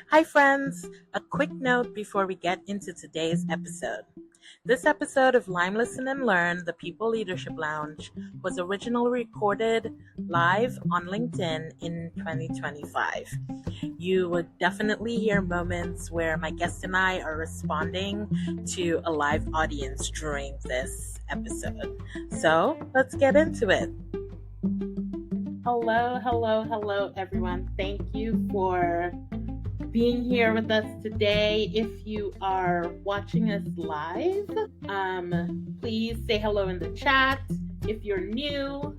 Hi, friends! A quick note before we get into today's episode. This episode of Lime Listen and Learn, the People Leadership Lounge, was originally recorded live on LinkedIn in 2025. You would definitely hear moments where my guest and I are responding to a live audience during this episode. So let's get into it. Hello, everyone. Thank you for being here with us today. If you are watching us live, please say hello in the chat. If you're new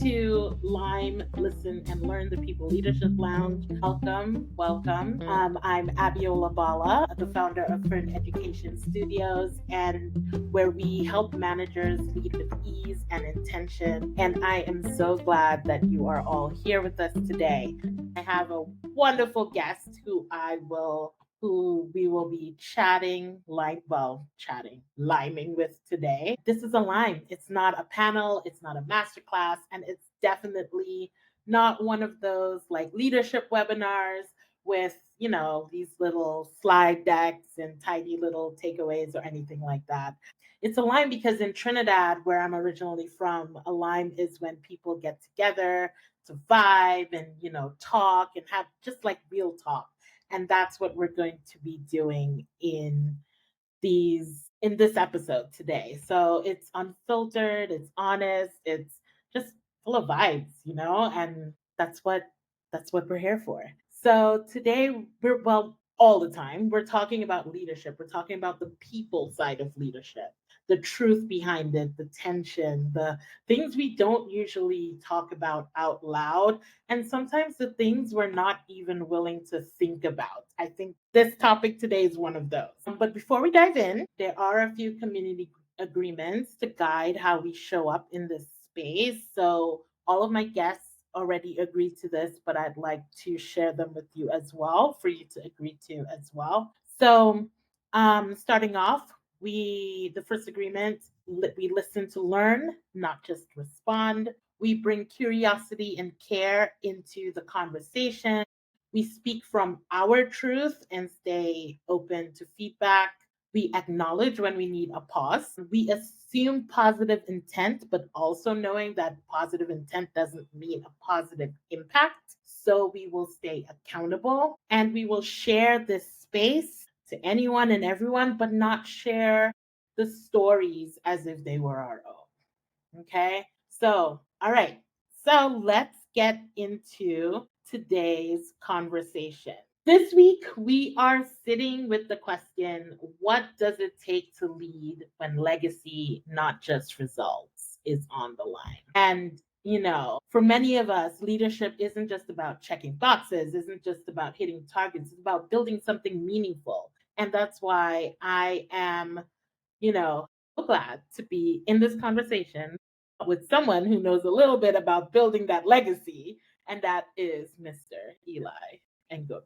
to Lime, Listen, and Learn, the People Leadership Lounge, welcome. I'm Abbiola Ballah, the founder of Fern Education Studios, and where we help managers lead with ease and intention. And I am so glad that you are all here with us today. I have a wonderful guest who we will be liming with today. This is a lime. It's not a panel, it's not a masterclass, and it's definitely not one of those like leadership webinars with, these little slide decks and tidy little takeaways or anything like that. It's a lime because in Trinidad, where I'm originally from, a lime is when people get together to vibe and, talk and have just like real talk. And that's what we're going to be doing in this episode today. So it's unfiltered, it's honest, it's just full of vibes, and that's what we're here for. So today all the time we're talking about leadership. We're talking about the people side of leadership, the truth behind it, the tension, the things we don't usually talk about out loud, and sometimes the things we're not even willing to think about. I think this topic today is one of those. But before we dive in, there are a few community agreements to guide how we show up in this space. So all of my guests already agreed to this, but I'd like to share them with you as well for you to agree to as well. So, starting off, the first agreement, we listen to learn, not just respond. We bring curiosity and care into the conversation. We speak from our truth and stay open to feedback. We acknowledge when we need a pause. We assume positive intent, but also knowing that positive intent doesn't mean a positive impact. So we will stay accountable and we will share this space to anyone and everyone, but not share the stories as if they were our own. Okay. So, all right. So let's get into today's conversation. This week, we are sitting with the question, what does it take to lead when legacy, not just results, is on the line? And, for many of us, leadership isn't just about checking boxes, isn't just about hitting targets, it's about building something meaningful. And that's why I am, so glad to be in this conversation with someone who knows a little bit about building that legacy, and that is Mr. Eli Angote.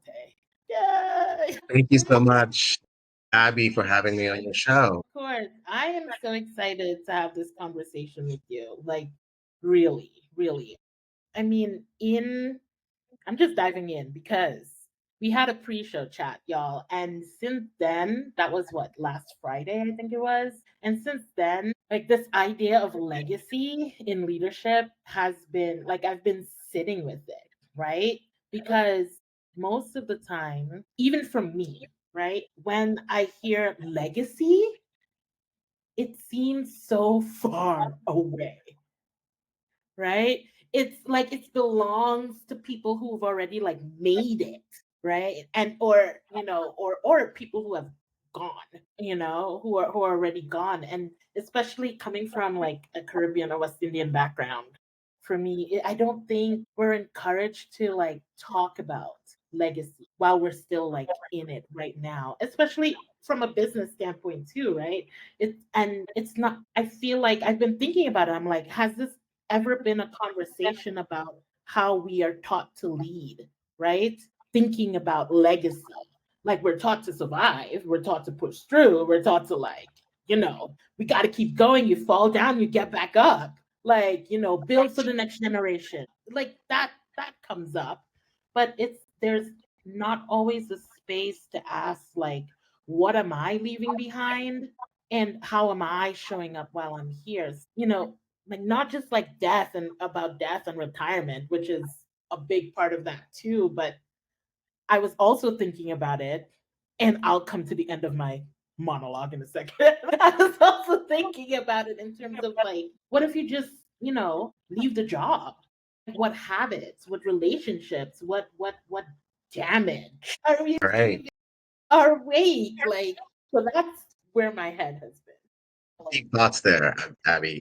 Yay! Thank you so much, Abby, for having me on your show. Of course, I am so excited to have this conversation with you. Like, really, really. I mean, I'm just diving in because we had a pre-show chat, y'all. And since then, that was what, last Friday, I think it was. And since then, like this idea of legacy in leadership has been like I've been sitting with it, right? Because most of the time, even from me, right, when I hear legacy, it seems so far away, right? It's like it belongs to people who've already like made it, right? And or people who have gone, who are already gone. And especially coming from like a Caribbean or West Indian background, for me, I don't think we're encouraged to like talk about legacy while we're still like in it right now, especially from a business standpoint too, right? It's not, I feel like I've been thinking about it. I'm like, has this ever been a conversation about how we are taught to lead, right? Thinking about legacy. Like we're taught to survive, we're taught to push through, we're taught to like, we got to keep going. You fall down, you get back up. Like, build for the next generation. Like that comes up, but there's not always a space to ask, like, what am I leaving behind? And how am I showing up while I'm here? Like not just like death and about death and retirement, which is a big part of that too. But I was also thinking about it, and I'll come to the end of my monologue in a second. I was also thinking about it in terms of like, what if you just, leave the job? What habits, what relationships, what damage are we Right. our wake? Like, so that's where my head has been. Deep thoughts there, Abby.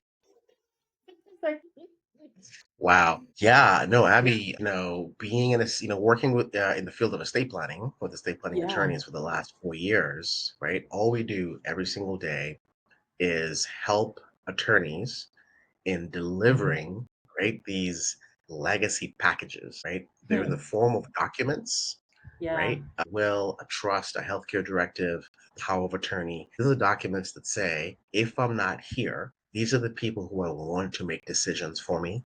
It's like, Wow. Yeah. No, Abby, being in working with in the field of estate planning with estate planning yeah. attorneys for the last 4 years, right? All we do every single day is help attorneys in delivering, right, these legacy packages, right? They're in the Hmm. form of documents, Yeah. right? A will, a trust, a healthcare directive, power of attorney. These are the documents that say, if I'm not here, these are the people who I want to make decisions for me.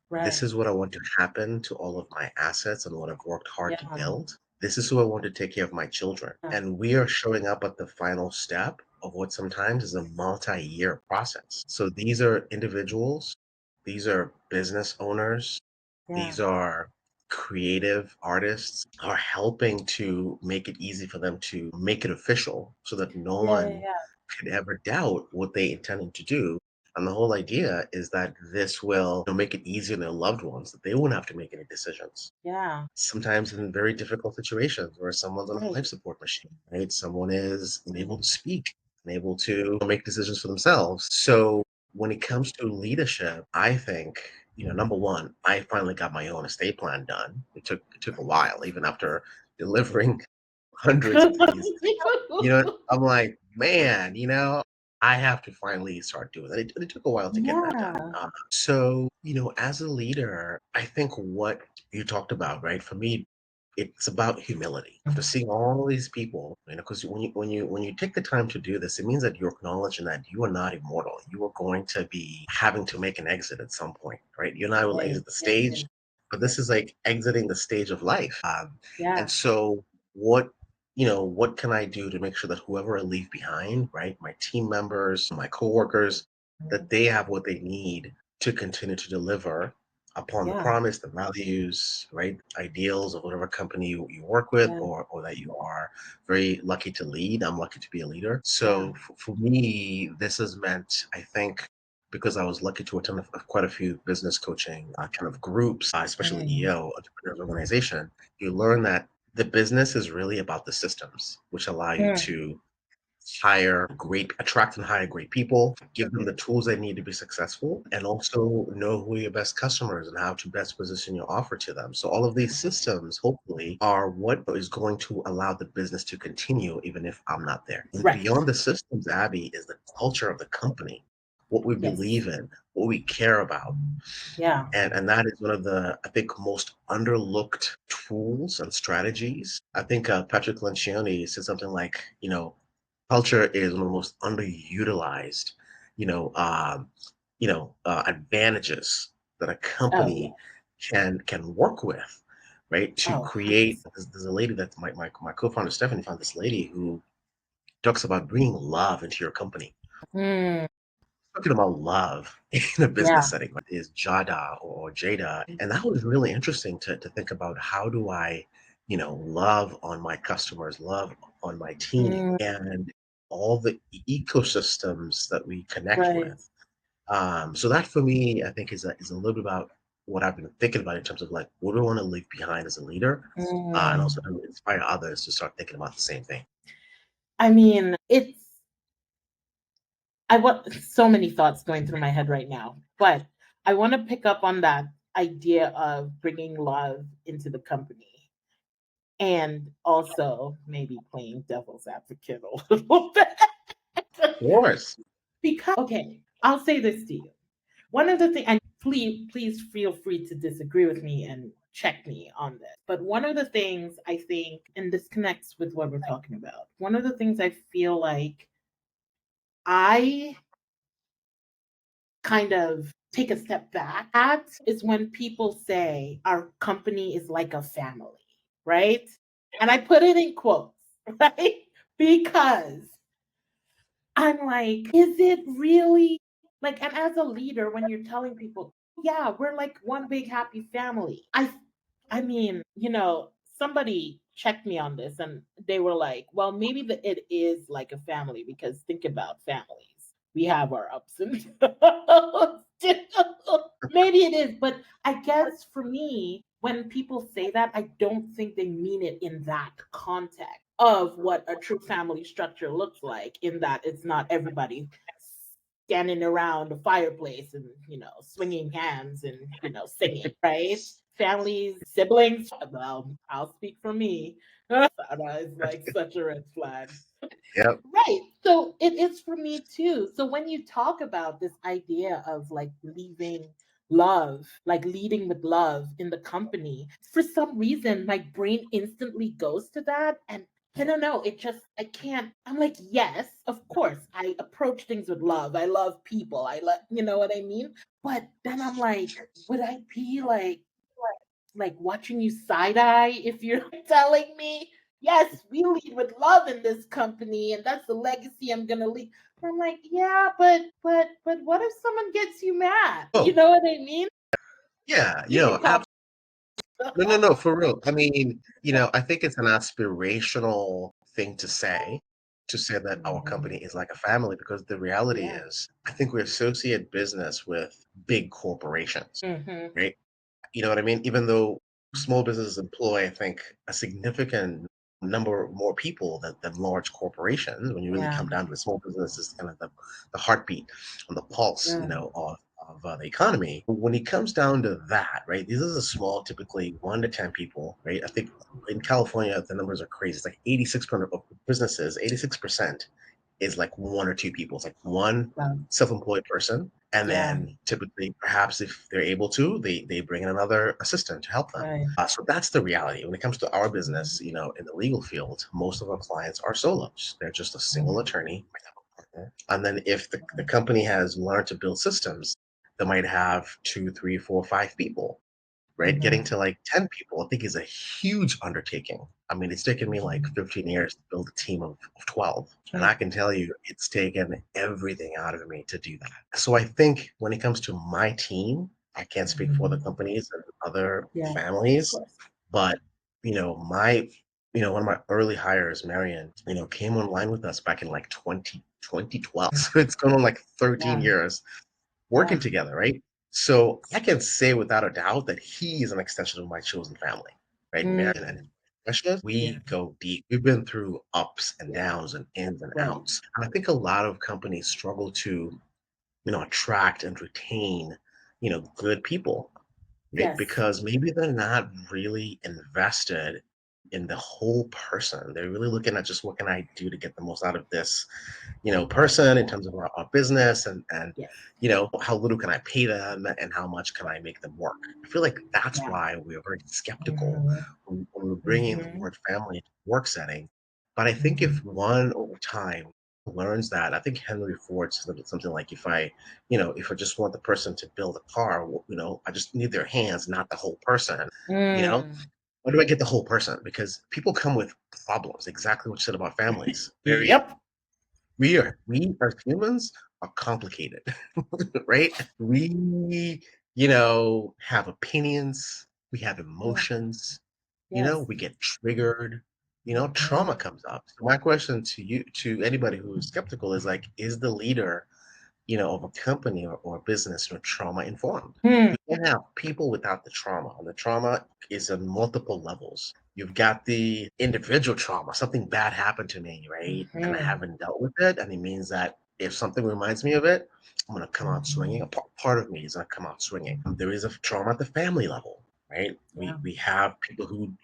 This Right. is what I want to happen to all of my assets and what I've worked hard to Yeah. build. This is who I want to take care of my children. Yeah. And we are showing up at the final step of what sometimes is a multi year process. So these are individuals, these are business owners, Yeah. these are creative artists are helping to make it easy for them to make it official so that no Yeah. one Yeah. could ever doubt what they intended to do. And the whole idea is that this will make it easier on their loved ones, that they won't have to make any decisions. Yeah. Sometimes in very difficult situations where someone's on a Right. life support machine, right? Someone is unable Right. to speak, unable to make decisions for themselves. So when it comes to leadership, I think, number one, I finally got my own estate plan done. It took a while, even after delivering hundreds of these. I'm like, man, I have to finally start doing that. It took a while to get that done. Yeah. So, as a leader, I think what you talked about, right? For me, it's about humility. After seeing all these people, because when you take the time to do this, it means that you're acknowledging that you are not immortal. You are going to be having to make an exit at some point, right? You and I will Right. exit the Right. stage, but this is like exiting the stage of life. And Yeah. so, what can I do to make sure that whoever I leave behind, right, my team members, my coworkers, that they have what they need to continue to deliver upon the Yeah. promise, the values, right, ideals of whatever company you work with, Yeah. or that you are very lucky to lead. I'm lucky to be a leader. Yeah. So for me, this has meant, I think, because I was lucky to attend quite a few business coaching kind of groups, especially Mm. EO, entrepreneurs organization, you learn that the business is really about the systems, which allow you Mm. to attract and hire great people, give them the tools they need to be successful, and also know who your best customers and how to best position your offer to them. So all of these systems, hopefully, are what is going to allow the business to continue even if I'm not there. And Right. beyond the systems, Abby, is the culture of the company, what we Yes. believe in, what we care about. Yeah. And that is one of the, I think, most underlooked tools and strategies. I think Patrick Lencioni said something like, culture is one of the most underutilized, advantages that a Oh yeah. company can work with, right? To Oh, create. 100%. There's a lady that my co-founder Stephanie found this lady who talks about bringing love into your company. Mm. Talking about love in a business Yeah. setting is Jada or Jada. And that was really interesting to think about how do I, love on my customers, love on my team, Mm. and all the ecosystems that we connect Right. with. So that for me, I think is a little bit about what I've been thinking about in terms of like, what do I want to leave behind as a leader? And Mm. also to inspire others to start thinking about the same thing. I mean, I want so many thoughts going through my head right now, but I want to pick up on that idea of bringing love into the company and also maybe playing devil's advocate a little bit. Of course. Because, okay, I'll say this to you. One of the things, and please feel free to disagree with me and check me on this. But one of the things I think, and this connects with what we're talking about, one of the things I feel like I kind of take a step back at is when people say our company is like a family. right? And I put it in quotes, right? Because I'm like, is it really like, and as a leader, when you're telling people, yeah, we're like one big happy family. I mean, somebody checked me on this and they were like, well, maybe it is like a family because think about families. We have our ups and downs. Maybe it is, but I guess for me, when people say that, I don't think they mean it in that context of what a true family structure looks like, in that it's not everybody standing around a fireplace and, swinging hands and, singing, right? Families, siblings, well, I'll speak for me. That is like such a red flag. Yep. Right. So it is for me too. So when you talk about this idea of like leaving love, like leading with love in the company, for some reason my brain instantly goes to that. And I don't know, I can't. I'm like, yes, of course, I approach things with love. I love people. You know what I mean? But then I'm like, would I be like watching you side eye if you're telling me, yes, we lead with love in this company, and that's the legacy I'm gonna leave. I'm like, yeah, but what if someone gets you mad? You Oh, know what I mean? yeah. You can talk. No, no, no, for real. I mean, I think it's an aspirational thing to say that our company Mhm. is like a family, because the reality Yeah. is, I think we associate business with big corporations, Hmm. right? You know what I mean? Even though small businesses employ, I think, a significant number more people than large corporations, when you really Yeah. come down to it, small business is kind of the heartbeat and the pulse, Yeah. of the economy. When it comes down to that, right? This is a small, typically 1 to 10 people, right? I think in California, the numbers are crazy. It's like 86% of businesses, 86% is like 1 or 2 people. It's like one Well, self-employed person, and yeah. then typically, perhaps if they're able to, they bring in another assistant to help them. Right. So that's the reality. When it comes to our Mhm. business, in the legal field, most of our clients are solos. They're just a single attorney, might have a partner. And then if the company has learned to build systems, they might have two, three, four, 5 people, right? Getting Mhm. to like 10 people, I think, is a huge undertaking. I mean, it's taken me like Mhm. 15 years to build a team of 12. And Right. I can tell you, it's taken everything out of me to do that. So I think when it comes to my team, I can't speak for the Mhm. companies and other Yeah. Of families, course. but, one of my early hires, Marion, came online with us back in like 2012. So it's going on like 13 Yeah. years working Yeah. together, right? So I can say without a doubt that he is an extension of my chosen family, right? Marion and Mm. Precious, Yeah. we go deep. We've been through ups and Yeah. downs and ins and Right. outs. And I think a lot of companies struggle to, attract and retain, good people, right? Yes. Because maybe they're not really invested in the whole person. They're really looking at just what can I do to get the most out of this, person, in terms of our business, and Yes. how little can I pay them and how much can I make them work. I feel like that's Yeah. why we're very skeptical Mhm. when we're bringing the Mhm. word family to work setting. But I think if Mhm. one over time learns that, I think Henry Ford said something like, if I just want the person to build a car, well, I just need their hands, not the whole person. you know Mm. why do I get the whole person? Because people come with problems, exactly what you said about families. Yep. We as humans are complicated, right? We have opinions, we have Yeah. emotions, Yes. we get triggered, trauma Mhm. comes up. So my question to anybody who is skeptical is like, is the leader, of a company or a business, trauma informed? Hmm. You can't have people without the trauma. And the trauma is on multiple levels. You've got the individual trauma. Something bad happened to me, right? And I Mhm. haven't dealt with it. And it means that if something reminds me of it, I'm going to come out swinging. A Mhm. part of me is going to come out swinging. There is a trauma at the family level, right? Yeah. We have people who,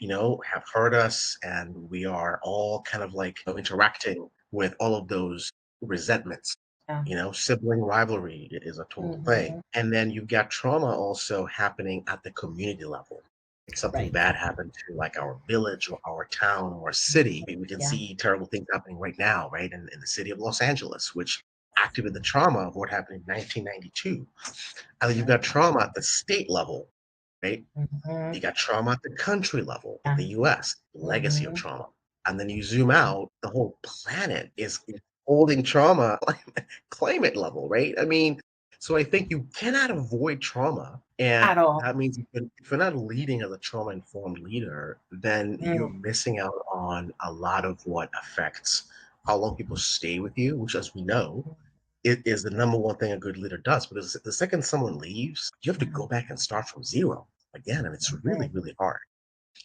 have hurt us, and we are all kind of like, interacting with all of those resentments. Yeah. Sibling rivalry is a total thing. Mhm. And then you've got trauma also happening at the community level. If something Right. bad happened to like our village or our town or city, we can Yeah. see terrible things happening right now, right? In the city of Los Angeles, which activated the trauma of what happened in 1992. And then you've Right. got trauma at the state level, right? Mhm. You got trauma at the country level, like Yeah. the US, legacy of Mhm. trauma. And then you zoom out, the whole planet is holding trauma climate level, right? I mean, so I think you cannot avoid trauma. And At all. that means if you're not leading as a trauma informed leader, then you're Mm. missing out on a lot of what affects how long people stay with you, which, as we know, it is the number one thing a good leader does. Because the second someone leaves, you have to go Mhm. back and start from zero again. And it's really, Right. really hard.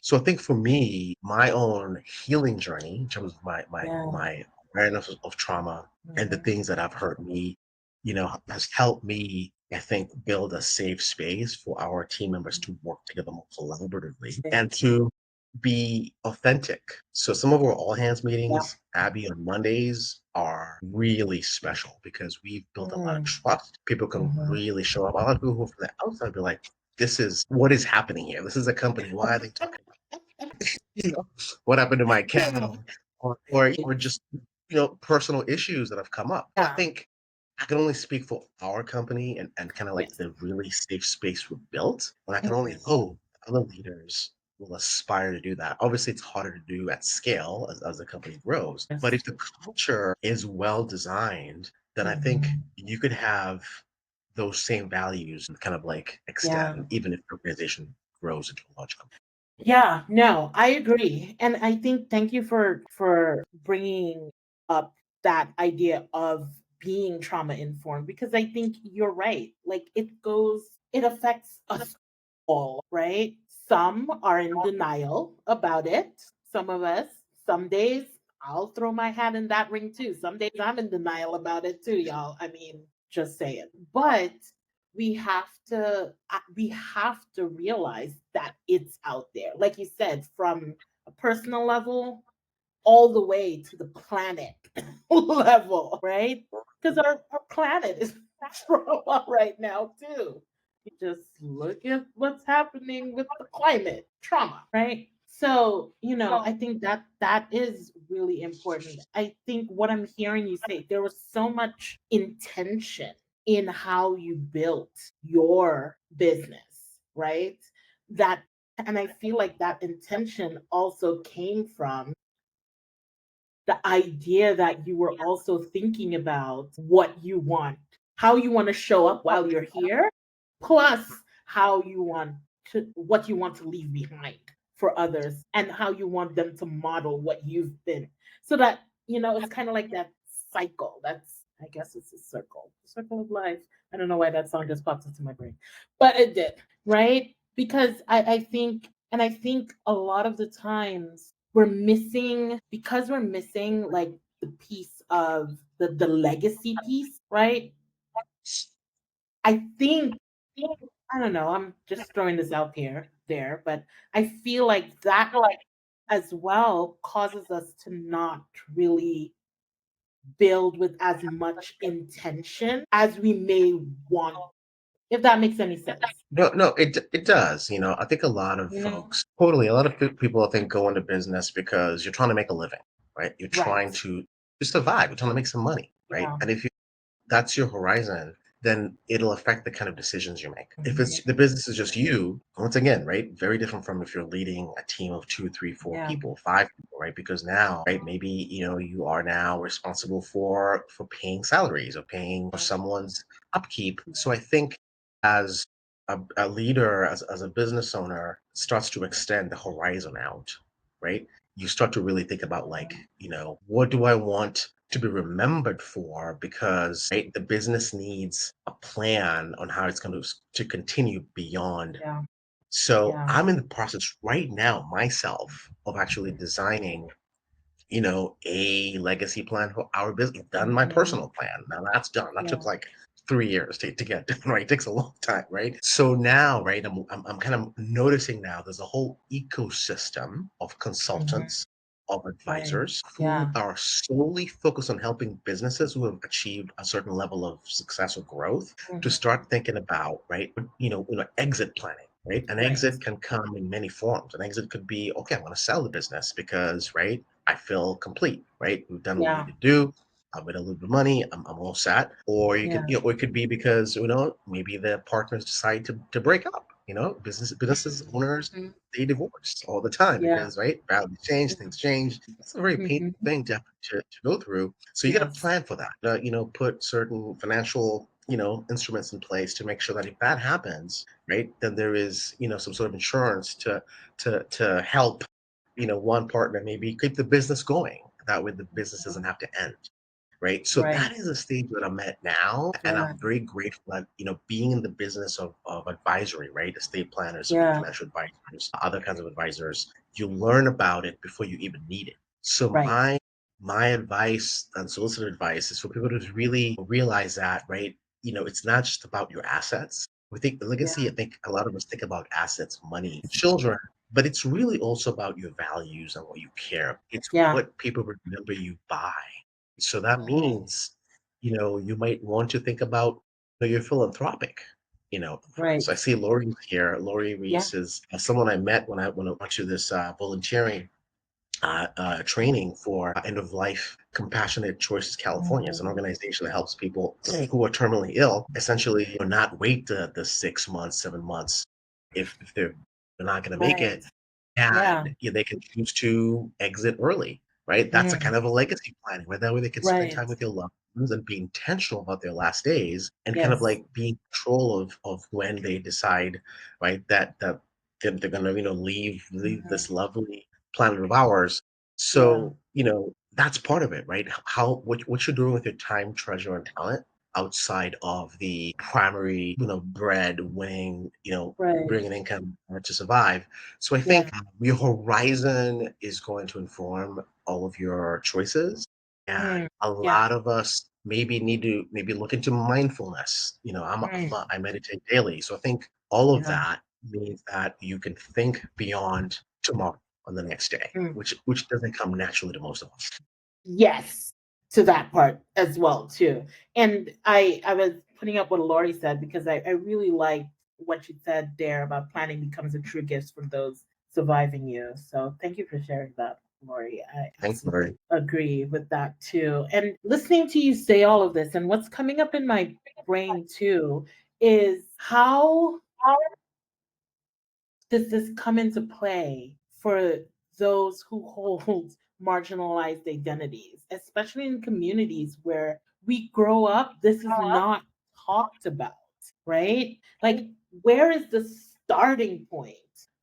So I think for me, my own healing journey in terms of Yeah. my awareness of trauma and the Mhm. things that have hurt me, has helped me, I think, build a safe space for our team members to work together more collaboratively Yeah. and to be authentic. So some of our all hands Yeah. meetings, Abby, on Mondays are really special because we've built a lot of Mm. trust. People can Mhm. really show up. A lot of people who are from the outside be like, this is what is happening here. This is a company. Why are they talking you know, what happened to my cat Yeah. or just personal issues that have come up. I Yeah. think I can only speak for our company and kind of like Yes. the really safe space we built. And I can only Mhm. hope other leaders will aspire to do that. Obviously, it's harder to do at scale as the company grows. But Yes. if the culture is well designed, then I think Mhm. you could have those same values and kind of like Yeah. extend even if the organization grows into a large company. Yeah, no, I agree. And I think thank you for bringing up that idea of being trauma informed because I think you're right. Like it affects us all, right? Some are in denial about it. Some of us, some days I'll throw my hat in that ring too. Some days I'm in denial about it too, y'all. I mean, just say it. But we have to realize that it's out there. Like you said, from a personal level all the way to the planet level, right? Because our planet is trauma right now too. Just look at what's happening with the climate trauma, right? So, I think that is really important. I think what I'm hearing you say, there was so much intention in how you built your business, right? That and I feel like that intention also came from the idea that you were also thinking about what you want, how you want to show up while you're here, plus what you want to leave behind for others and how you want them to model what you've been. So that, it's kind of like that cycle. I guess it's a circle of life. I don't know why that song just popped into my brain, but it did, right? Because I think a lot of the times we're missing like the piece of the legacy piece, right? I think I don't know, I'm just throwing this out there, but I feel like that as well causes us to not really build with as much intention as we may want, if that makes any sense. No, no, it does. I think a lot of You know? folks, totally, a lot of people I think go into business because you're trying to make a living, right? You're Right. trying to survive. You're trying to make some money, right? Yeah. And if that's your horizon, then it'll affect the kind of decisions you make. If it's the Mhm. business is just you, once again, right? Very different from if you're leading a team of two, three, four Yeah. people, five people, right? Because now, right, maybe you are now responsible for paying salaries or paying for someone's upkeep. So I think as a leader, as a business owner, starts to extend the horizon out, right? You start to really think about like, what do I want to be remembered for? Because right, the business needs a plan on how it's going to continue beyond. Yeah. So Yeah. I'm in the process right now myself of actually designing a legacy plan for our business. Done my Mhm. personal plan. Now that's done. That Yeah. took like 3 years to get done, right? It takes a long time, right? So now, right, I'm kind of noticing now there's a whole ecosystem of Mhm. consultants, of Right. advisors who Yeah. are solely focused on helping businesses who have achieved a certain level of success or growth to Mhm. start thinking about, right, exit planning. Right. An Right. exit can come in many forms. An exit could be, okay, I'm going to sell the business because, right, I feel complete, right? We've done what we need Yeah. to do. I've made a little bit of money. I'm all set. Or Yeah. or it could be because, maybe the partners decide to break up. Businesses owners, Mhm. they divorce all the time Yeah. because, right, values change, Yeah. things change. It's a very painful Mhm. thing to go through. So you got to Yes. plan for that. Put certain financial, instruments in place to make sure that if that happens, right, then there is, some sort of insurance to help, one partner maybe keep the business going. That way the business doesn't have to end. Right. So that Right. is a stage that I'm at now. And Yeah. I'm very grateful that, being in the business of advisory, right? Estate planners, Yeah. financial advisors, other kinds of advisors, you learn about it before you even need it. So Right. my advice, unsolicited advice, is for people to really realize that, right? It's not just about your assets. We think the Yeah. legacy, I think a lot of us think about assets, money, children, but it's really also about your values and what you care about. It's Yeah. what people remember you by. So that Right. means, you might want to think about, your philanthropic, Right. so I see Lori here. Lori Yeah. Reese is someone I met when I went to this volunteering training for End of Life Compassionate Choices California. It's an Mhm. organization that helps people who are terminally ill essentially not wait the 6 months, 7 months if they're not going to make Right. it, Yeah. and they can choose to exit early, right? That's a Mm. kind of a legacy planning, where that way they can spend Right. time with their loved ones and be intentional about their last days and kind of Yes. like be in control of when they decide, right, that they're gonna, leave Mhm. this lovely planet of ours. Yeah. So, that's part of it, right? How what you're doing with your time, treasure, and talent outside of the primary, bread winning, Right. bringing income to survive. So I Yeah. think your horizon is going to inform all of your choices. And Mm. a Yeah. lot of us maybe need to maybe look into mindfulness. Mm. I meditate daily. So I think all of Yeah. that means that you can think beyond tomorrow on the next day, Mm. which doesn't come naturally to most of us. Yes, to that part as well too. And I was putting up what Laurie said because I really liked what she said there about planning becomes a true gift for those surviving you. So thank you for sharing that, Laurie. I Thanks, absolutely Murray. agree with that too. And listening to you say all of this and what's coming up in my brain too is how does this come into play for those who hold marginalized identities, especially in communities where we grow up? This is not talked about, right? Like, where is the starting point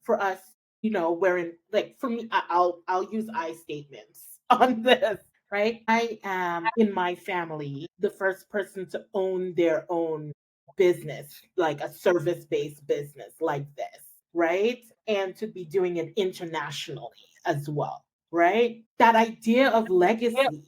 for us? Wherein, like, for me, I'll use I statements on this, right? I am in my family the first person to own their own business, like a service based business like this, right? And to be doing it internationally as well, right? That idea of legacy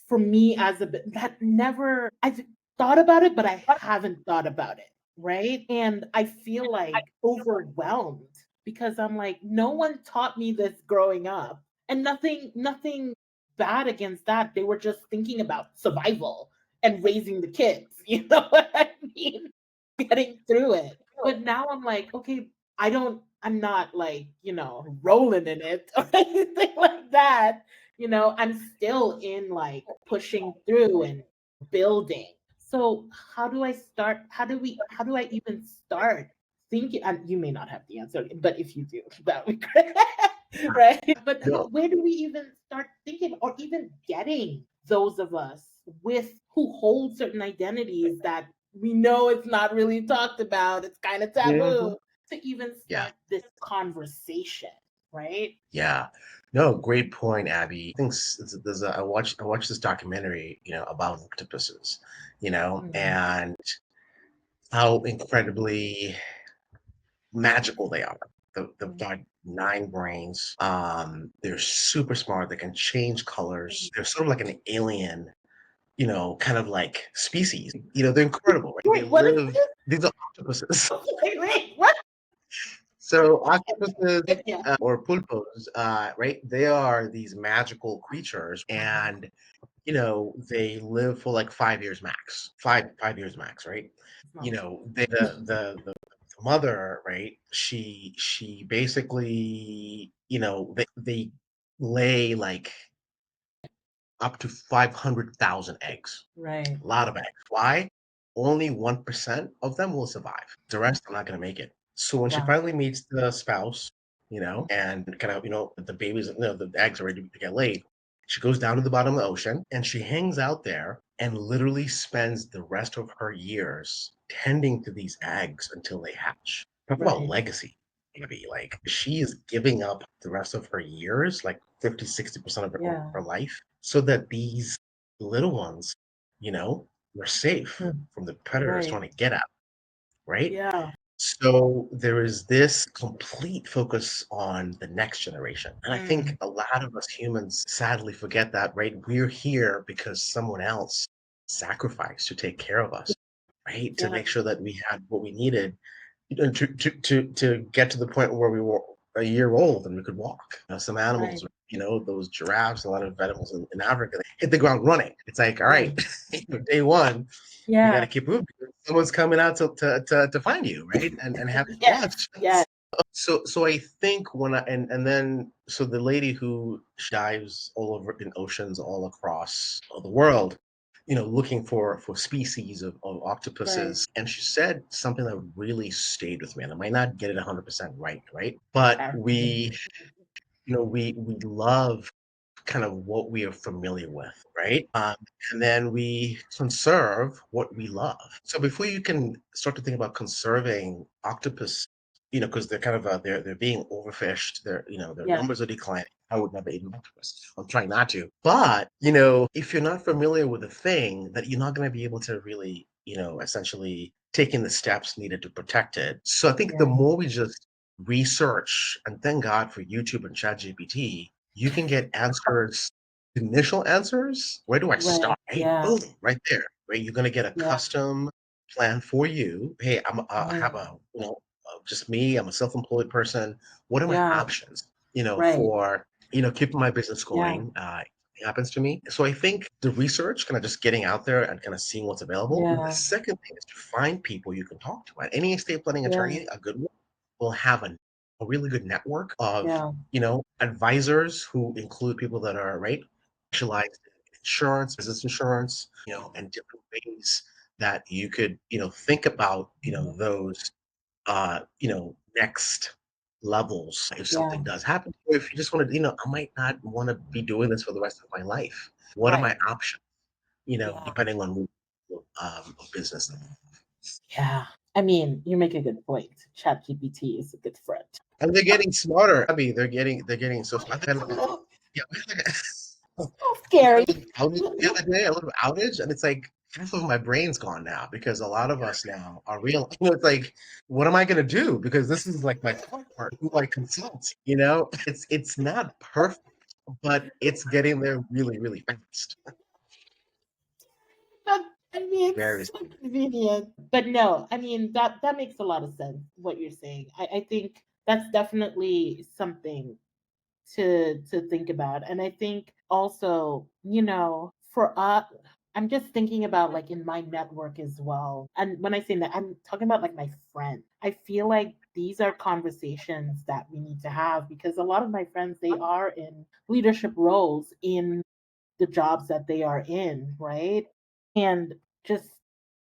for me as that never, I've thought about it, but I haven't thought about it, right? And I feel like overwhelmed because I'm like, no one taught me this growing up. And nothing bad against that. They were just thinking about survival and raising the kids. You know what I mean? Getting through it. But now I'm like, okay, I'm not like, rolling in it or anything like that. I'm still in like pushing through and building. So how do I even start thinking? And you may not have the answer, but if you do, that would be great. Right? But No, where do we even start thinking or even getting those of us with who hold certain identities that we know it's not really talked about, it's kind of mhm. taboo to even Yeah. start this conversation, right? Yeah. No, great point, Abby. I think I watched this documentary, about octopuses, Mhm. and how incredibly magical they are. They've Mhm. got 9 brains. They're super smart. They can change colors. They're sort of like an alien, kind of like species. They're incredible, right? They Wait, what is live. this? These are octopuses. Wait, what? So octopuses Yeah. or pulpos, right? They are these magical creatures, and they live for like 5 years max. Five years max, right? It's not true. The mother, right? She basically, they lay like up to 500,000 eggs. Right. A lot of eggs. Why? Only 1% of them will survive. The rest are not going to make it. So when she Wow. finally meets the spouse, and kind of, the babies, the eggs are ready to get laid, she goes down to the bottom of the ocean and she hangs out there and literally spends the rest of her years tending to these eggs until they hatch. Talk about Right. legacy, maybe. Like she is giving up the rest of her years, like 50, 60% of Yeah. her life, so that these little ones, you know, were safe Hmm. from the predators Right. trying to get at, right? Yeah. So there is this complete focus on the next generation. And I think Mm. a lot of us humans sadly forget that, right? We're here because someone else sacrificed to take care of us, right? To Yeah. make sure that we had what we needed, to get to the point where we were a year old and we could walk. Some animals, Right. those giraffes, a lot of animals in Africa, they hit the ground running. It's like, all right, Right. day one, you got Yeah. to keep moving. Someone's coming out to find you, right? And have Yes. lunch. Yes. So I think when I and then so the lady who dives all over in oceans all across the world, looking for species of Right. octopuses, and she said something that really stayed with me, and I might not get it 100% right, but Paraphrasing. we love kind of what we are familiar with, right? And then we conserve what we love. So before you can start to think about conserving octopus, because they're kind of they're being overfished. Their Yeah. numbers are declining. I would never eat an octopus. I'm trying not to. But if you're not familiar with a thing, that you're not going to be able to really, essentially taking the steps needed to protect it. So I think the Yeah. more we just research, and thank God for YouTube and ChatGPT, you can get answers, initial answers. Where do I Right. start? Hey, Yeah. boom, right there. Right, you're gonna get a Yeah. custom plan for you. Hey, I Right. have just me. I'm a self-employed person. What are my Yeah. options? Right. For keeping my business Yeah. going. It happens to me. So I think the research, kind of just getting out there and kind of seeing what's available. The Yeah. second thing is to find people you can talk to. And any estate planning Yeah. attorney, a good one, will have a really good network of Yeah. advisors who include people that are right specialized in insurance, business insurance, and different ways that you could think about those next levels if Yeah. something does happen. Or if you just want to, I might not want to be doing this for the rest of my life. What are Right. my options? Yeah. Depending on business. Yeah. I mean, you make a good point. ChatGPT is a good friend. And they're getting smarter. I mean, they're getting so smart. Yeah, we had like So we had scary. a little outage the other day, a little outage, and it's like half of my brain's gone now because a lot of us now are real. It's like, what am I gonna do? Because this is like my part who I consult. It's not perfect, but it's getting there really, really fast. But I mean, Very. it's so convenient. But no, I mean that makes a lot of sense what you're saying. I think that's definitely something to think about. And I think also, for us, I'm just thinking about like in my network as well. And when I say that, I'm talking about like my friends. I feel like these are conversations that we need to have because a lot of my friends, they are in leadership roles in the jobs that they are in, right? And just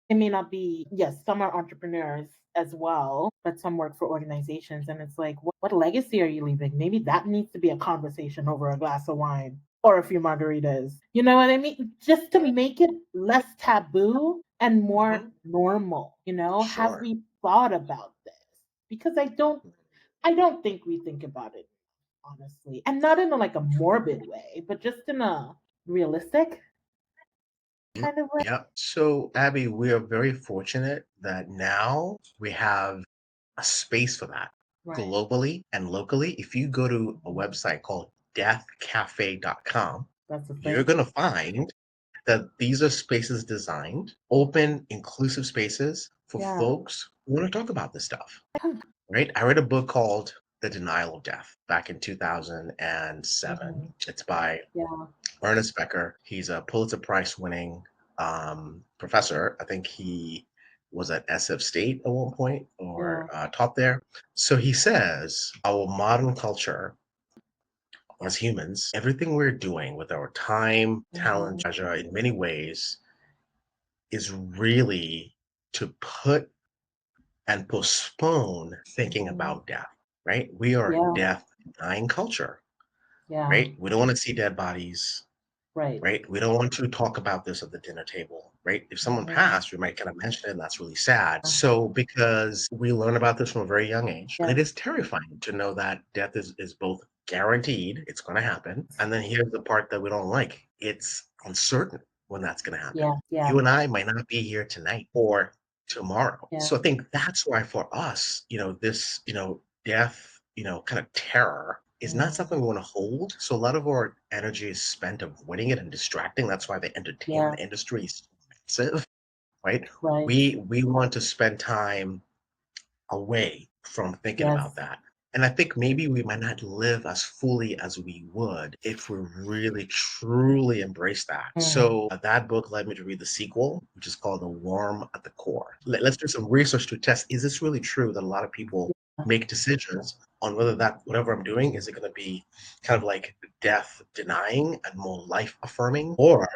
it may not be, yes, some are entrepreneurs as well, but some work for organizations. And it's like, what legacy are you leaving? Maybe that needs to be a conversation over a glass of wine or a few margaritas. You know what I mean? Just to make it less taboo and more Mhm. normal, have Sure. we thought about this? Because I don't think we think about it honestly. And not in like a morbid way, but just in a realistic kind of way. Yeah. So, Abby, we are very fortunate that now we have a space for that Right. globally and locally. If you go to a Mhm. website called deathcafe.com, That's the you're thing. going to find that these are spaces designed, open, inclusive spaces for Yeah. folks who want to talk about this stuff, right? I read a book called The Denial of Death back in 2007. Mhm. It's by Yeah. Ernest Becker. He's a Pulitzer Prize winning professor. I think he was at SF State at one point or Yeah. taught there. So he says our modern culture as humans, everything we're doing with our time, talent, Mhm. treasure in many ways is really to put and postpone thinking Mhm. about death, right? We are a Yeah, death denying culture, yeah, right? We don't want to see dead bodies, right. right? We don't want to talk about this at the dinner table, right? If someone Mhm. passed, we might kind of mention it, and that's really sad. Yeah, So, because we learn about this from a very young age, and yeah, it is terrifying to know that death is both guaranteed, it's going to happen, and then here's the part that we don't like, it's uncertain when that's going to happen. yeah, yeah, You and I might not be here tonight or tomorrow. yeah. So, I think that's why for us, this, death, kind of terror is not something Mhm. we want to hold. So a lot of our energy is spent avoiding it and distracting. That's why the Yeah, entertainment industry is so massive, right? right. We want to spend time away from thinking about Yes. that. And I think maybe we might not live as fully as we would if we really truly embrace that. Mm. So that book led me to read the sequel, which is called The Worm at the Core. Let's do some research to test, is this really true that a lot of people Yeah. make decisions on whether that whatever I'm doing is it going to be kind of like death denying and more life affirming, or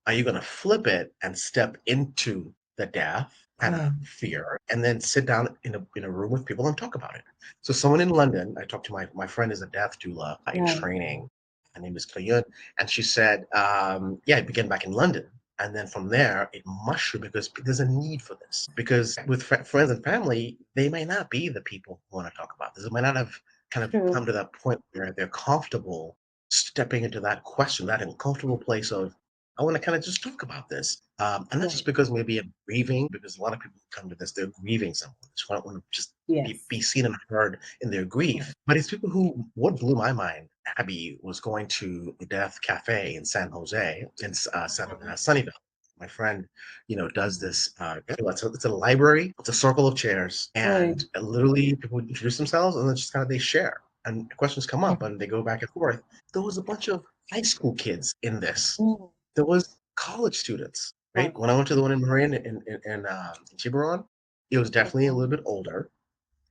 are you going to flip it and step into the death kind of Mm. fear and then sit down in a room with people and talk about it? So someone in London, I talked to my friend is a death doula in Yeah. training. Her name is Clayun, and she said, yeah, it began back in London. And then from there, it mushroomed because there's a need for this. Because with friends and family, they may not be the people who want to talk about this. They might not have kind of True. come to that point where they're comfortable stepping into that question, that uncomfortable place of, I want to kind of just talk about this. And not just Right. because maybe I'm grieving, because a lot of people come to this, they're grieving someone. They just want to just Yes. be seen and heard in their grief. Right. But it's people who, what blew my mind, Abby was going to the Death Cafe in San Jose, in Mhm. Sunnyvale. My friend, does Mhm. this. It's a library. It's a circle of chairs, Right. and literally people introduce themselves, and then just kind of they share, and questions come up, Mhm. and they go back and forth. There was a bunch of high school kids in this. Mm. There was college students, right? Right. When I went to the one in Marin in Tiburon, it was definitely a little Mhm. bit older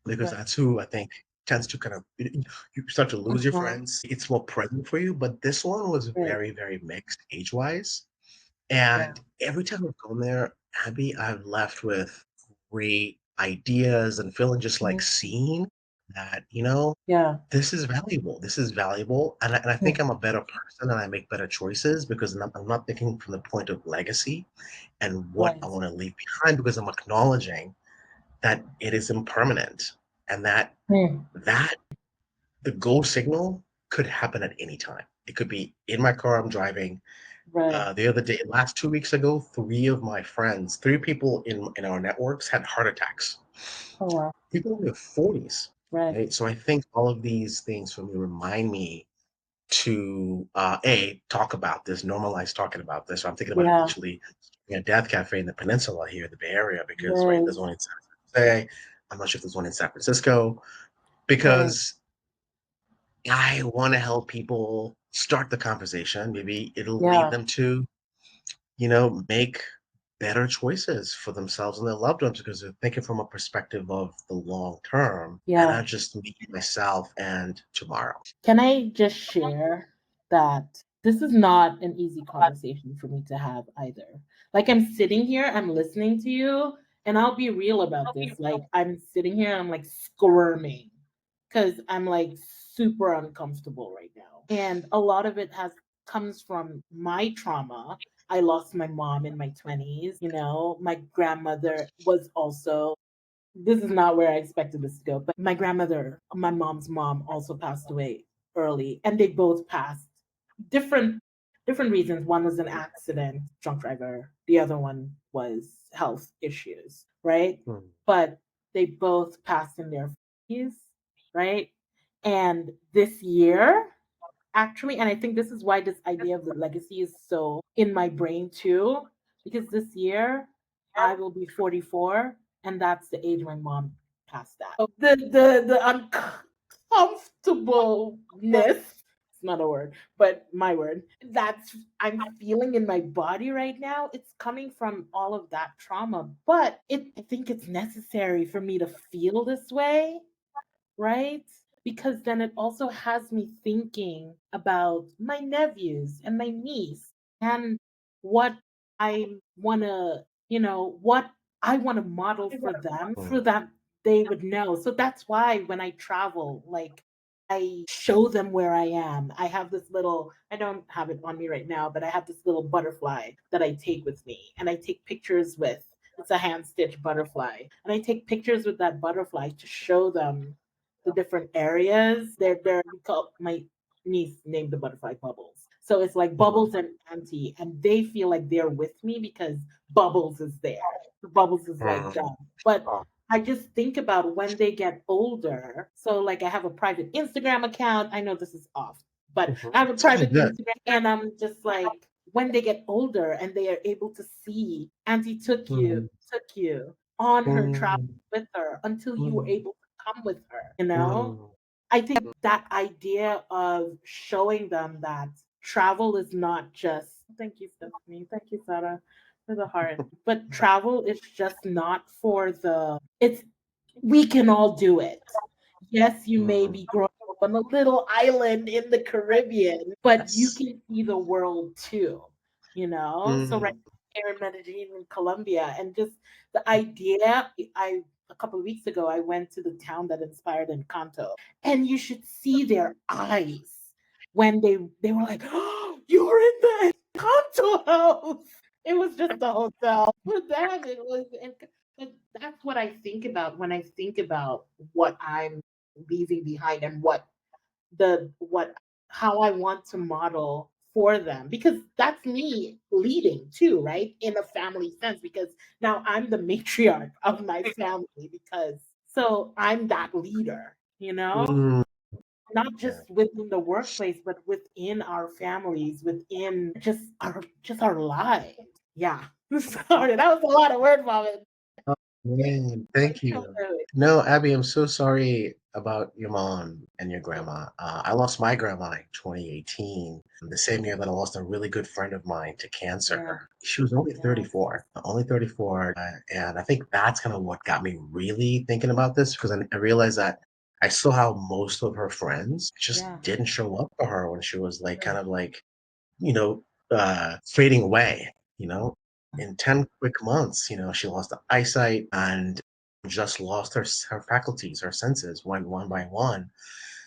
because Right. that's who I think tends to kind of you start to lose your Mhm. friends. It's more present for you, but this one was Right. very, very mixed age-wise. Yeah. And every time I've gone there, Abby, I've left with great ideas and feeling just like Mm. seen that, Yeah. this is valuable. This is valuable. And I think Mm. I'm a better person and I make better choices because I'm not thinking from the point of legacy and what I Right. want to leave behind because I'm acknowledging that it is impermanent and Mm. that the go signal could happen at any time. It could be in my car I'm driving. Right. The other day, last 2 weeks ago, three of my friends, three people in our networks had heart attacks. Oh wow. People in their 40s. Right. Right? So I think all of these things for me remind me to talk about this, normalize talking about this. So I'm thinking about Yeah. eventually a death cafe in the peninsula here, the Bay Area, because right, Right. there's one in San Jose. I'm not sure if there's one in San Francisco, Right. because I want to help people start the conversation. Maybe it'll lead Yeah. them to, make better choices for themselves and their loved ones because they're thinking from a perspective of the long term and Yeah. not just me, myself, and tomorrow. Can I just share that this is not an easy conversation for me to have either? Like, I'm sitting here, I'm listening to you, and I'll be real about this. Like, I'm sitting here, I'm like squirming because I'm like super uncomfortable right now. And a lot of it has comes from my trauma. I lost my mom in my 20s, my grandmother was also, this is not where I expected this to go, but my grandmother, my mom's mom, also passed away early, and they both passed different different reasons. One was an accident, drunk driver. The other one was health issues, right? Hmm. But they both passed in their 40s, right? And this year, actually, and I think this is why this idea of the legacy is so in my brain too, because this year I will be 44, and that's the age my mom passed at. So the uncomfortableness, it's not a word, but my word, that's I'm feeling in my body right now, it's coming from all of that trauma. But I think it's necessary for me to feel this way, right? Because then it also has me thinking about my nephews and my niece and what I want to, what I want to model for them, Hmm. they would know. So that's why when I travel, like I show them where I am. I have this little, I don't have it on me right now, but I have this little butterfly that I take with me and I take pictures with. It's a hand stitched butterfly. And I take pictures with that butterfly to show them the different areas. We call, my niece named the butterfly Bubbles. So it's like Mhm. Bubbles and Auntie, and they feel like they're with me because Bubbles is there. Bubbles is like Mhm. done. But I just think about when they get older. So, like, I have a private Instagram account. I know this is off, but Mhm. I have a It's all private good. Instagram, and I'm just like, when they get older and they are able to see Auntie Mhm. took you on her travel Mhm. with her until you were Mhm. able to come with her, you know? Mhm. I think that idea of showing them that travel is not just, thank you, Stephanie. Thank you, Sarah, for the heart. But travel is just not for it's, we can all do it. Yes, you may Mhm. be growing up on a little island in the Caribbean, but you Yes. can see the world too, you know? So right Mhm. here in Medellin, in Colombia, and just the idea, a couple of weeks ago, I went to the town that inspired Encanto, and you should see their eyes when they were like, "Oh, you're in the Encanto house." It was just a hotel. For them, it was. But that's what I think about when I think about what I'm leaving behind and what how I want to model for them, because that's me leading too, right? In a family sense, because now I'm the matriarch of my family, because so I'm that leader, you know? Mhm. Not Yeah. just within the workplace, but within our families, within just our lives. Yeah. Sorry, that was a lot of word vomit. Oh, man, thank you. No, Abby, I'm so sorry about your mom and your grandma. I lost my grandma in 2018, the same year that I lost a really good friend of mine to Yeah. cancer. She was only Yeah. 34, only 34. And I think that's kind of what got me really thinking about this because I realized that I saw how most of her friends just Yeah. didn't show up for her when she was like Yeah. kind of like you know, fading away, you know. In 10 quick months, she lost the eyesight and just lost her faculties, her senses, went one by one.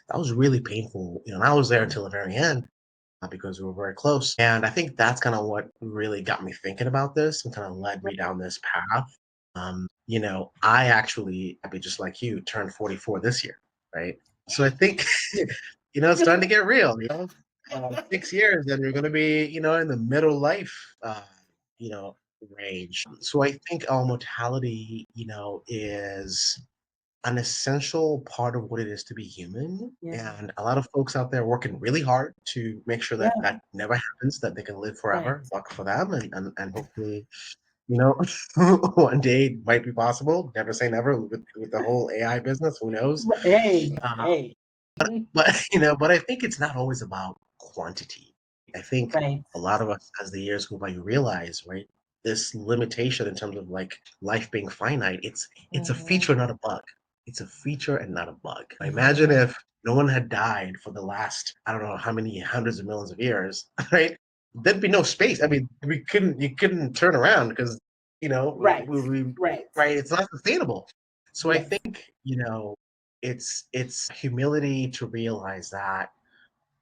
That was really painful, and I was there until the very end because we were very close. And I think that's kind of what really got me thinking about this and kind of led me down this path. I actually, I mean, just like you, turned 44 this year, right? So I think, it's starting to get real. 6 years, and you're going to be, in the middle life, you know, range. So I think our mortality, is an essential part of what it is to be human. Yeah. And a lot of folks out there working really hard to make sure that Yeah. that never happens, that they can live Right. forever. Luck for them. And hopefully, you know, one day it might be possible. Never say never with the whole AI business. Who knows? Hey. Uh, Hey. but but I think it's not always about quantity. I think Right. a lot of us, as the years go by, you realize, right, this limitation in terms of like life being finite. It's a Mhm. feature, not a bug. It's a feature and not a bug. Imagine Yeah. if no one had died for the last, I don't know how many hundreds of millions of years, right? There'd be no space. I mean, you couldn't turn around because Right. we Right. right. It's not sustainable. So I Yes. think it's humility to realize that,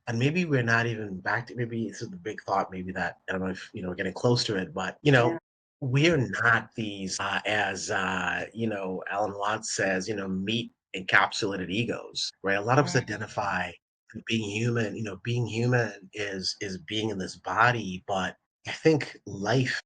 and maybe we're not even back to, maybe this is the big thought, maybe that I don't know if we're getting close to it, but Yeah. we're not these as Alan Watts says, meat encapsulated egos, right? A lot of us Mm. identify being human. Being human is being in this body, but I think life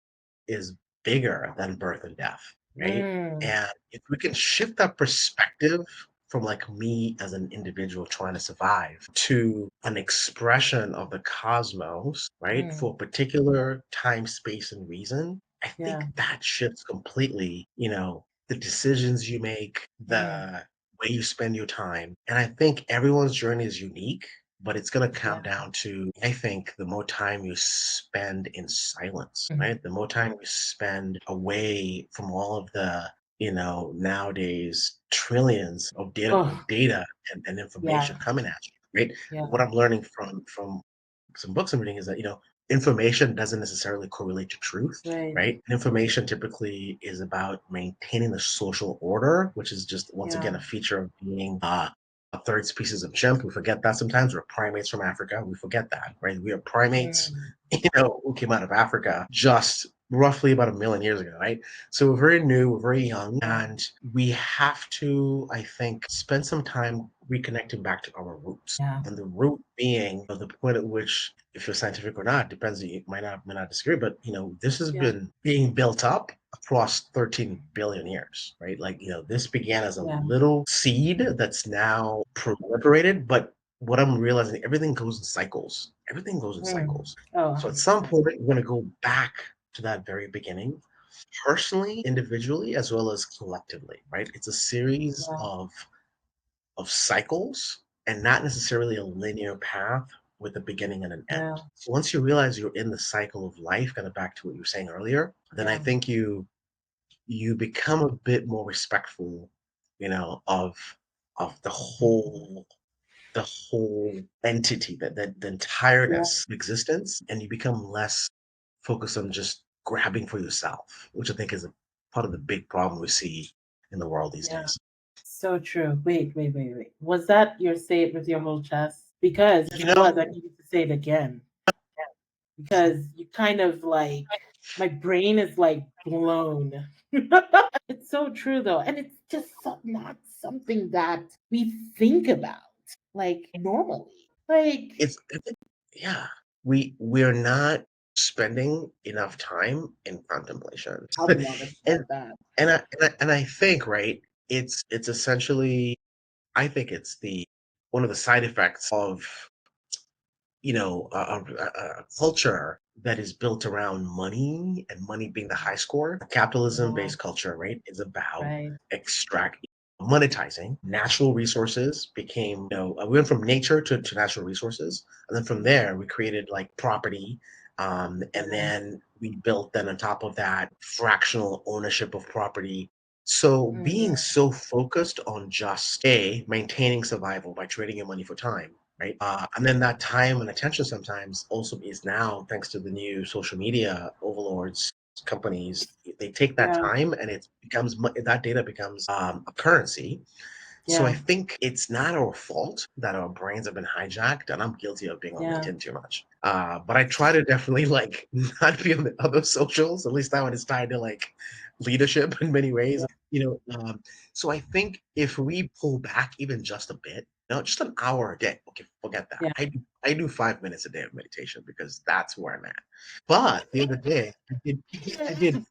is bigger than birth and death, right? Mm. And if we can shift that perspective from like me as an individual trying to survive to an expression of the cosmos, right? For Mm. a particular time, space, and reason, I think Yeah. that shifts completely, the decisions you make, Mm. the way you spend your time. And I think everyone's journey is unique, but it's going to come Yeah. down to, I think, the more time you spend in silence, Mm. right? The more time you spend away from all of the, nowadays trillions of Oh, data and yeah. information coming at you, right? Yeah. What I'm learning from some books I'm reading is that, information doesn't necessarily correlate to truth, Right. right? Information typically is about maintaining the social order, which is just once Yeah. again a feature of being a third species of chimp. We forget that sometimes we're primates from Africa. We forget that, right? We are primates, Mm. who came out of Africa just roughly about 1 million years ago, right? So we're very new, we're very young, Yeah. and we have to, I think, spend some time reconnecting back to our roots. Yeah. And the root being the point at which, if you're scientific or not, depends. You might not disagree, but this has Yeah. been being built up across 13 billion years, right? Like this began as a Yeah. little seed that's now proliferated, but what I'm realizing, everything goes in cycles. Everything goes in Mm. cycles. Oh, So at some 100%. point, we're going to go back to that very beginning, personally, individually, as well as collectively, right? It's a series Yeah. of cycles and not necessarily a linear path with a beginning and an Yeah. end. So once you realize you're in the cycle of life, kind of back to what you were saying earlier, then I Yeah. think you become a bit more respectful, of the whole entity, that the Yeah. entireness of existence, and you become less focused on just grabbing for yourself, which I think is a part of the big problem we see in the world these Yeah. days. So true. Wait, wait, wait, wait. Was that your say it with your whole chest? Because if You it was, I know, needed to say it again. Because you kind of like, my brain is like blown. It's so true though. And it's just not something that we think about like normally. Like, it's yeah, we're not spending enough time in contemplation. I'll be honest and about that. and I think, right, it's essentially, I think it's the one of the side effects of a culture that is built around money, and money being the high score. A capitalism Yeah, based culture, right, is about right. extract monetizing natural resources. Became, we went from nature to natural resources, and then from there we created like property, and Yeah. then we built, then on top of that, fractional ownership of property. So being Hmm. so focused on just a maintaining survival by trading your money for time, right? And then that time and attention sometimes also is now, thanks to the new social media overlords, companies, they take that Yeah, time and that data becomes a currency. So I yeah, think it's not our fault that our brains have been hijacked, and I'm guilty of being on yeah, LinkedIn too much. But I try to definitely like not be on the other socials, at least that one is tied to like leadership in many ways. yeah, So I think if we pull back even just a bit, just an hour a day, okay, forget that. yeah. I do 5 minutes a day of meditation because that's where I'm at. But the other day, I did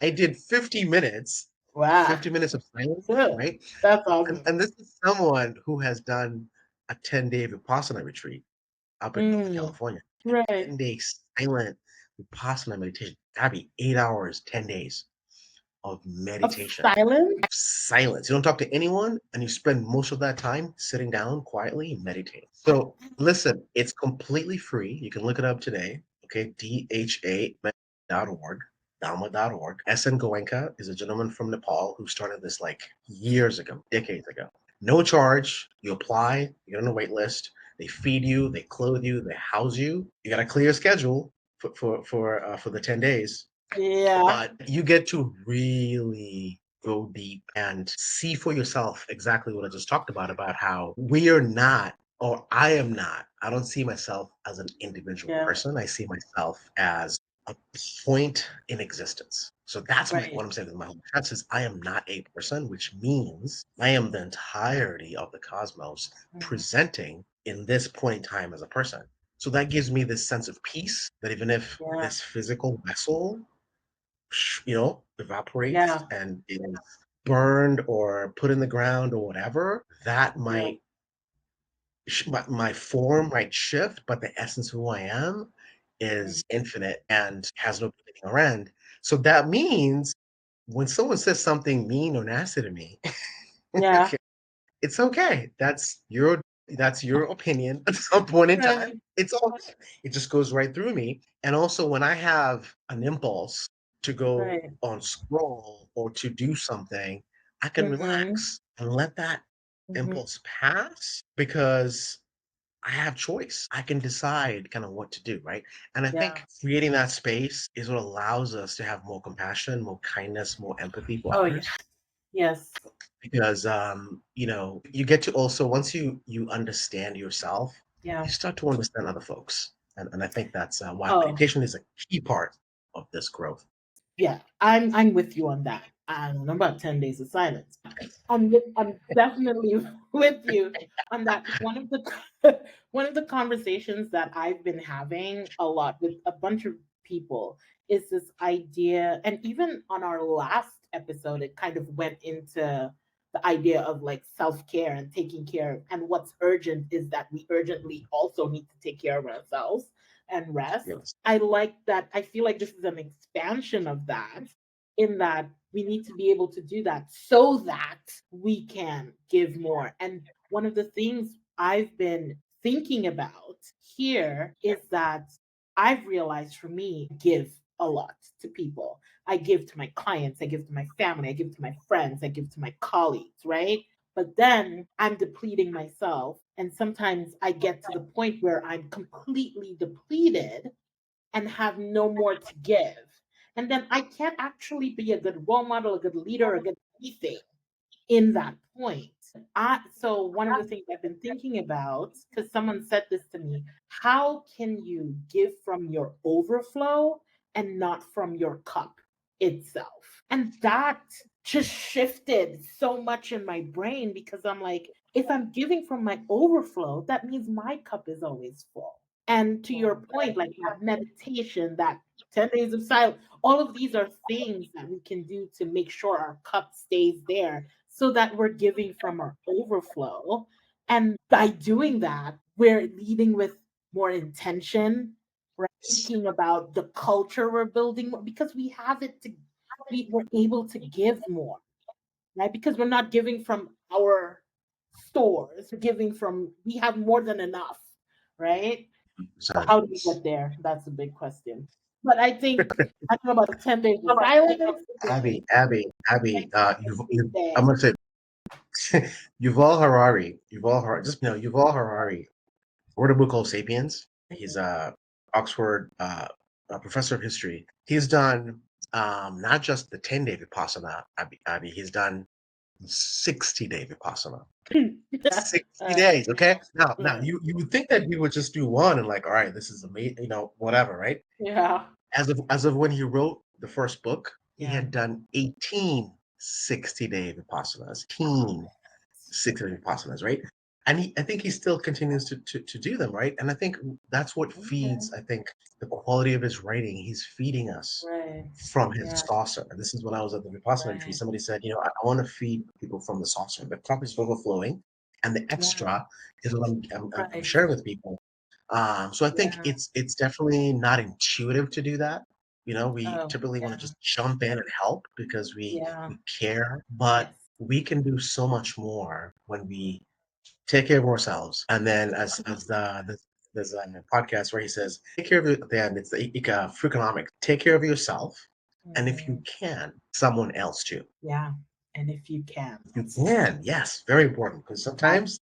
I did 50 minutes, Wow. 50 minutes of silence, Good. right? That's And, awesome. and this is someone who has done a 10-day Vipassana retreat up in Northern Mm, California. A right. 10-day silent Vipassana meditation. That'd be 8 hours, 10 days of Of meditation, silence? silence. You don't talk to anyone, and you spend most of that time sitting down quietly meditating. So listen, it's completely free. You can look it up today. Okay, dha.org, dharma.org. SN Goenka is a gentleman from Nepal who started this like years ago, decades ago. No charge. You apply, you get on a wait list. They feed you, they clothe you, they house you. You got a clear schedule for the 10 days, Yeah, but you get to really go deep and see for yourself exactly what I just talked about how we are not, or I am not, I don't see myself as an individual yeah, person. I see myself as a point in existence. So that's right. what I'm saying with my whole chat is I am not a person, which means I am the entirety of the cosmos Mhm. presenting in this point in time as a person. So that gives me this sense of peace that even if Yeah, this physical vessel evaporates yeah, and is burned or put in the ground or whatever, that yeah, might my form might shift, but the essence of who I am mm, is infinite and has no beginning or end. So that means when someone says something mean or nasty to me, yeah, it's okay. That's your opinion at some point in time. right, It's all good. It just goes right through me. And also when I have an impulse to go right. on scroll or to do something, I can Mhm, relax and let that mhm. impulse pass because I have choice. I can decide kind of what to do, right? And I Yeah. think creating that space is what allows us to have more compassion, more kindness, more empathy for Oh, others. yes. Yes. Because you get to also, once you understand yourself, Yeah. you start to understand other folks. And I think that's why Oh, meditation is a key part of this growth. yeah. I'm with you on that. I don't know about 10 days of silence. I'm definitely with you on that. One of the one of the conversations that I've been having a lot with a bunch of people is this idea, and even on our last episode, it kind of went into the idea of like self-care and taking care. And what's urgent is that we urgently also need to take care of ourselves and rest. Yes. I like that. I feel like this is an expansion of that, in that we need to be able to do that so that we can give more. And one of the things I've been thinking about here is that I've realized for me, give a lot to people. I give to my clients, I give to my family, I give to my friends, I give to my colleagues, right? But then I'm depleting myself. And sometimes I get to the point where I'm completely depleted and have no more to give. And then I can't actually be a good role model, a good leader, a good anything in that point. So one of the things I've been thinking about, because someone said this to me, how can you give from your overflow and not from your cup itself? And that just shifted so much in my brain, because I'm like, if I'm giving from my overflow, that means my cup is always full. And to your point, like that meditation, that 10 days of silence, all of these are things that we can do to make sure our cup stays there so that we're giving from our overflow. And by doing that, we're leading with more intention. We're thinking about the culture we're building because we have it to, we're able to give more, right? Because we're not giving from our stores, we're giving from, we have more than enough, right? So So, how do we get there? That's a big question. But I think, I don't know about 10 days of silence. Abby, Day. I'm gonna say Yuval Harari wrote a book called *Sapiens*. He's a Oxford professor of history. He's done not just the 10-day Vipassana, Abby. He's done 60-day Vipassana. 60 Uh, days. Okay. Now yeah. you would think that he would just do one and like, all right, this is amazing, whatever, right? Yeah. As of when he wrote the first book, he Yeah. had done 18 60-day Vipassanas. 18 60-day Vipassanas, right? And I think he still continues to do them, right? And I think that's what Okay. feeds, I think, the quality of his writing. He's feeding us Right. from his Yeah. saucer. And this is when I was at the Vipassana retreat. Right. Somebody said, I want to feed people from the saucer. The cup is overflowing, and the Yeah. extra is what I'm Right. sharing with people. So I think Yeah. it's definitely not intuitive to do that. We Oh, typically want to yeah. just jump in and help because we Yeah. we care, but Yes. we can do so much more when we take care of ourselves. And then there's a podcast where he says, take care of your, at the end, it's the Fruconomics. Take care of yourself. And if you Mhm. can, someone else too. Yeah. And if you can, You can, yes, very important because that sometimes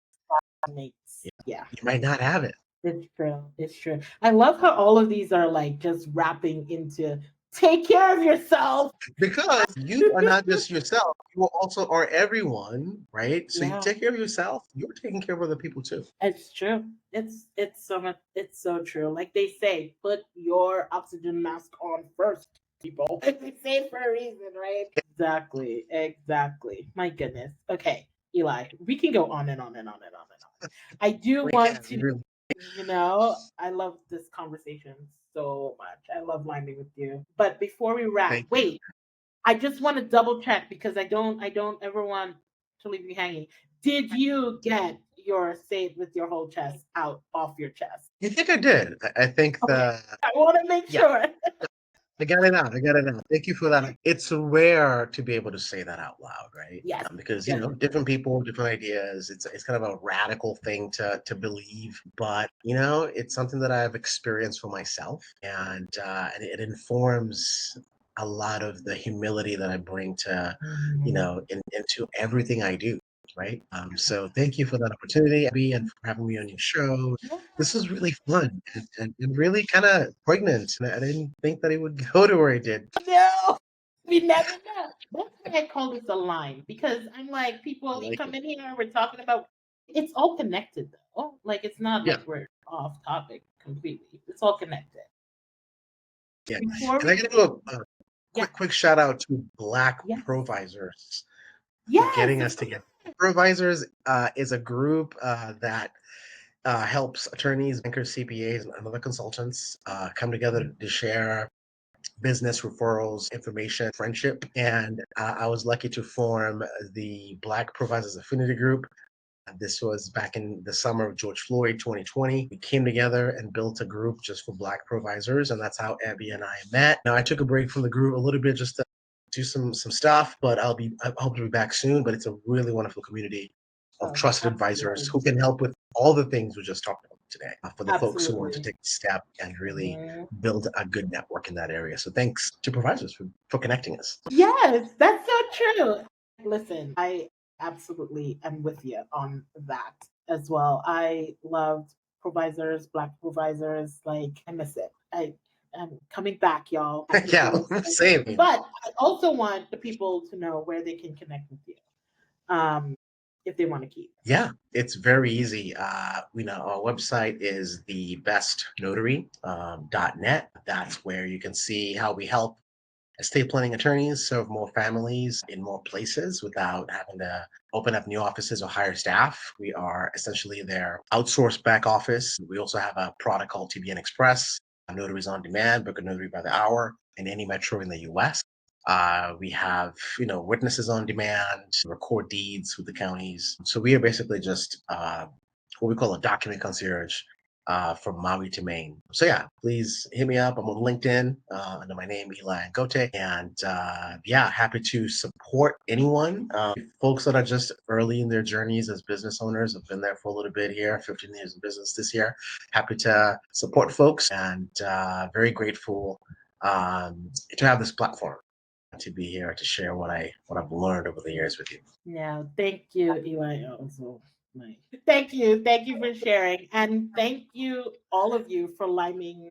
makes, yeah, yeah. you might not have it. It's true. It's true. I love how all of these are like just wrapping into take care of yourself. Because you are not just yourself, you also are everyone, right? So you Yeah, take care of yourself, you're taking care of other people too. it's true. It's so much. It's so true. Like they say, put your oxygen mask on first, people. They say it for a reason, right? Exactly. Exactly. My goodness. Okay, Eli, we can go on and on and on and on and on. I do We want can, we to, really I love this conversation so much. I love lining with you. But before we wrap, thank you. wait, I just want to double check because I don't ever want to leave you hanging. Did you get your say it with your whole chest out off your chest? You think I did? I think Okay. I want to make yeah, sure. I got it out. I got it out. Thank you for that. It's rare to be able to say that out loud, right? Yes. Because Yes. different people, different ideas. It's kind of a radical thing to believe, but it's something that I've experienced for myself, and it informs a lot of the humility that I bring to Mhm. into everything I do. right? So thank you for that opportunity, Abby, and for having me on your show. Yeah. This was really fun and really kind of pregnant. And I didn't think that it would go to where it did. No, we never know. That's why I call this a line because I'm like, I people, you like come it. in here, we're talking about it's all connected though. Like it's not Yeah, like we're off topic completely. It's all connected. yeah. Before And I we got to do a yeah, quick shout out to Black yes. Provisors for Yes, getting of us together. Provisors is a group that helps attorneys, bankers, CPAs, and other consultants come together to share business referrals, information, friendship. And I was lucky to form the Black Provisors Affinity Group. This was back in the summer of George Floyd 2020. We came together and built a group just for Black provisors, and that's how Abby and I met. Now, I took a break from the group a little bit just to do some stuff, but I hope to be back soon. But it's a really wonderful community of oh, trusted advisors absolutely. who can help with all the things we just talked about today for the folks who want to Absolutely. take the step and really Mhm. build a good network in that area. So thanks to providers for connecting us. Yes, that's so true. Listen, I absolutely am with you on that as well. I loved provisors, Black provisors. Like, I miss it. I'm coming back, y'all. Back to Yeah, do this. same. But I also want the people to know where they can connect with you um, if they want to keep. Yeah, it's very easy. Our website is thebestnotary.net. That's where you can see how we help estate planning attorneys serve more families in more places without having to open up new offices or hire staff. We are essentially their outsourced back office. We also have a product called TBN Express, notaries on demand, book a notary by the hour in any metro in the US. We have, witnesses on demand, record deeds with the counties. So we are basically just what we call a document concierge from Maui to Maine. So yeah, please hit me up. I'm on LinkedIn under my name, Eli Angote. And yeah, happy to support anyone. Folks that are just early in their journeys as business owners. I've been there for a little bit here, 15 years in business this year. Happy to support folks and very grateful to have this platform to be here to share what I've learned over the years with you. Yeah, thank you, Eli. Also, nice. Thank you for sharing, and thank you all of you for liming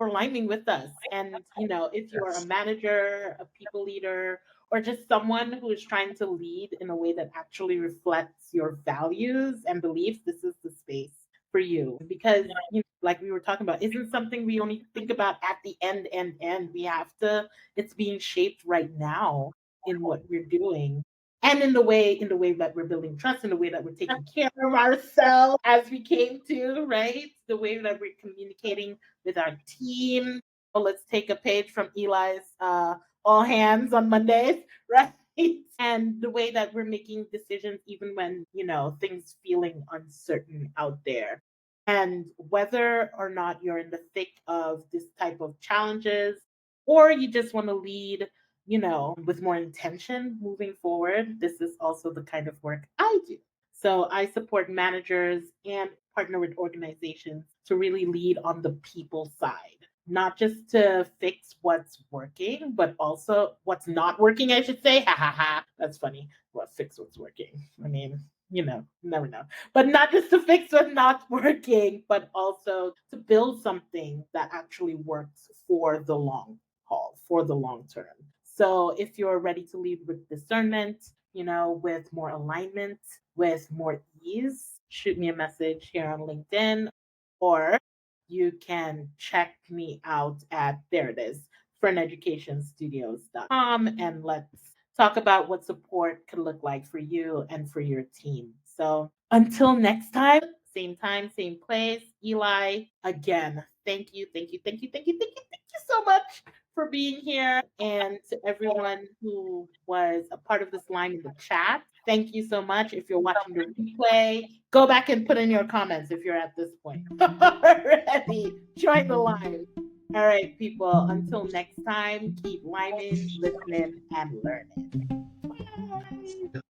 with us. And if you are a Yes. manager, a people leader, or just someone who is trying to lead in a way that actually reflects your values and beliefs, this is the space for you. Because like we were talking about, isn't something we only think about at the end. We have to. It's being shaped right now in what we're doing and in the way that we're building trust, in the way that we're taking care of ourselves as we came to, right? The way that we're communicating with our team. So let's take a page from Eli's all hands on Mondays, right? And the way that we're making decisions even when things feeling uncertain out there. And whether or not you're in the thick of this type of challenges or you just want to lead with more intention moving forward, this is also the kind of work I do. So I support managers and partner with organizations to really lead on the people side, not just to fix what's working, but also what's not working, I should say. Ha ha ha. That's funny. Well, fix what's working. I mean, never know. But not just to fix what's not working, but also to build something that actually works for the long haul, for the long term. So if you're ready to lead with discernment, with more alignment, with more ease, shoot me a message here on LinkedIn, or you can check me out at there it is, froneducationstudios.com, and let's talk about what support could look like for you and for your team. So until next time, same place. Eli, again, thank you so much for being here. And to everyone who was a part of this line in the chat, thank you so much. If you're watching the replay, go back and put in your comments if you're at this point. Already, join the line. All right, people, until next time, keep liming, listening, and learning. Bye.